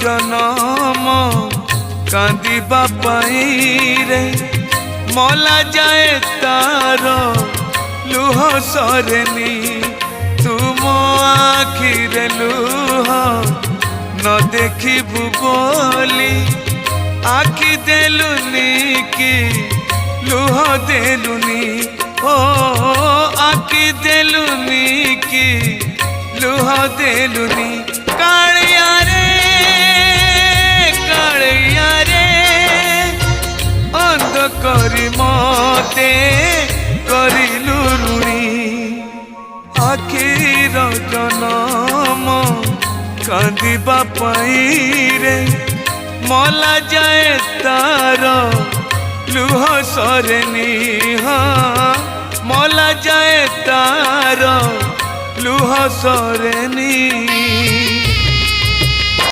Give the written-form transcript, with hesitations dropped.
जनम कांदिबा पाई रे मला जाए तार लुह सरेनी तुम आखिरे लुह न देखिबु बोली आखि देलुनी कि लुह देलुनी ओ आखि देलुनी कि लुह देलुनी कालिया रे अंध करी मते करिलु ऋणी आखिर जनम कांदिबा पाई रे मला जाए तार लुह सरेनी हाँ मला जाए तार लुह सरेनी।